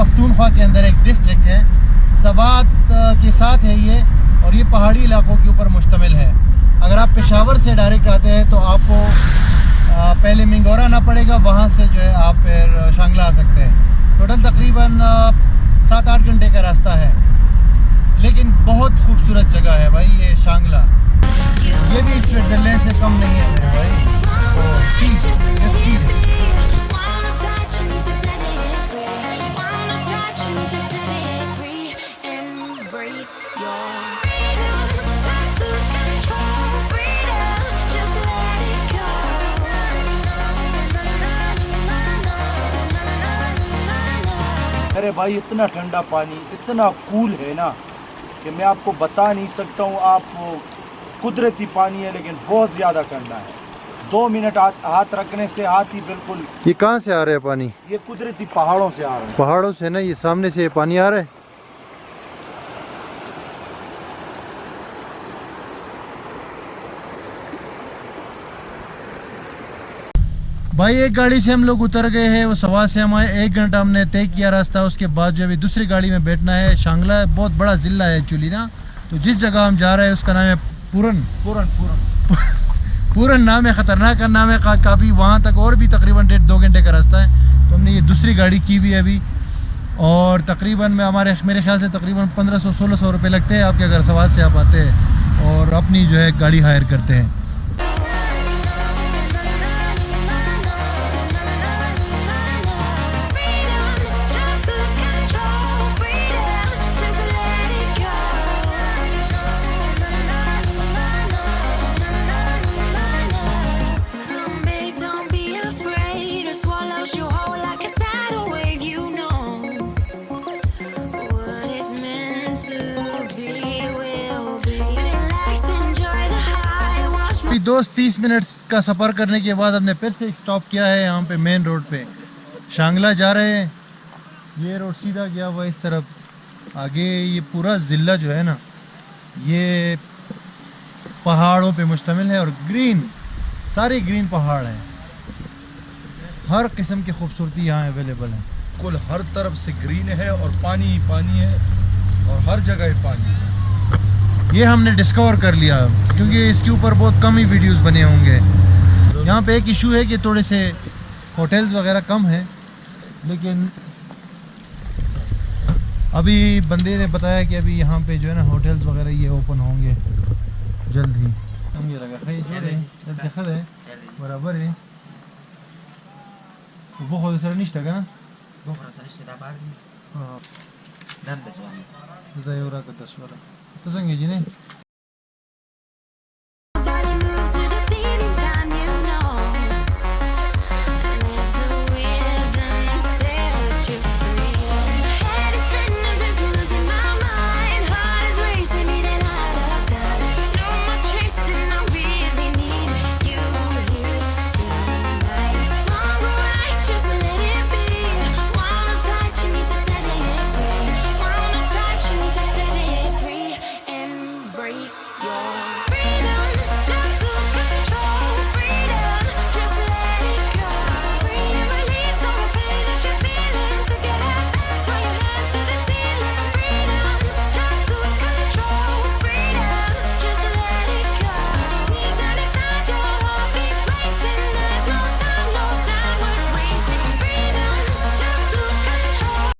पख्तूनख्वा के अंदर एक डिस्ट्रिक्ट है, सवात के साथ है ये, और ये पहाड़ी इलाकों के ऊपर मुश्तमिल है। अगर आप पेशावर से डायरेक्ट आते हैं तो आपको पहले मिंगोरा आना पड़ेगा, वहाँ से जो है आप फिर शांगला आ सकते हैं। टोटल तकरीबन 7-8 घंटे का रास्ता है, लेकिन बहुत खूबसूरत जगह है भाई ये शांगला। ये भी स्विट्ज़रलैंड से कम नहीं है मेरे भाई। सी अरे भाई इतना ठंडा पानी, इतना कूल है ना कि मैं आपको बता नहीं सकता हूँ। आप कुदरती पानी है लेकिन बहुत ज़्यादा ठंडा है। 2 मिनट हाथ रखने से हाथ ही बिल्कुल। ये कहाँ से आ रहा है पानी? ये कुदरती पहाड़ों से आ रहा है। पहाड़ों से ना, ये सामने से पानी आ रहा है। भाई एक गाड़ी से हम लोग उतर गए हैं, वो सवा से हमारे 1 घंटा हमने तय किया रास्ता। उसके बाद जो अभी दूसरी गाड़ी में बैठना है। शांगला बहुत बड़ा ज़िला है एक्चुअली ना, तो जिस जगह हम जा रहे हैं उसका नाम है पूरन नाम है, ख़तरनाक का नाम है काफ़ी। वहाँ तक और भी तकरीबन 1.5-2 घंटे का रास्ता है। तो हमने ये दूसरी गाड़ी की हुई है अभी, और तकरीबन मेरे ख्याल से तकरीबन 1500-1600 रुपये लगते हैं आपके अगर सवाल से आप आते हैं और अपनी जो है गाड़ी हायर करते हैं। दोस्त 30 मिनट का सफ़र करने के बाद हमने फिर से एक स्टॉप किया है यहाँ पे मेन रोड पे। शांगला जा रहे हैं। ये रोड सीधा गया हुआ इस तरफ। आगे ये पूरा ज़िला जो है ना, ये पहाड़ों पे मुश्तमिल है, और सारे ग्रीन पहाड़ हैं। हर किस्म की खूबसूरती यहाँ अवेलेबल है। कुल हर तरफ से ग्रीन है और पानी ही पानी है, और हर जगह पानी है। ये हमने डिस्कवर कर लिया, क्योंकि इसके ऊपर बहुत कम ही वीडियोस बने होंगे। यहाँ पे एक इशू है कि थोड़े से होटल्स वगैरह कम हैं, लेकिन अभी बंदे ने बताया कि अभी यहाँ पे जो है ना होटल्स वगैरह ये ओपन होंगे जल्द ही। हम ये लगा है बराबर है वो खुद सर नहीं था ना हाँ 10 तसंगे जी ने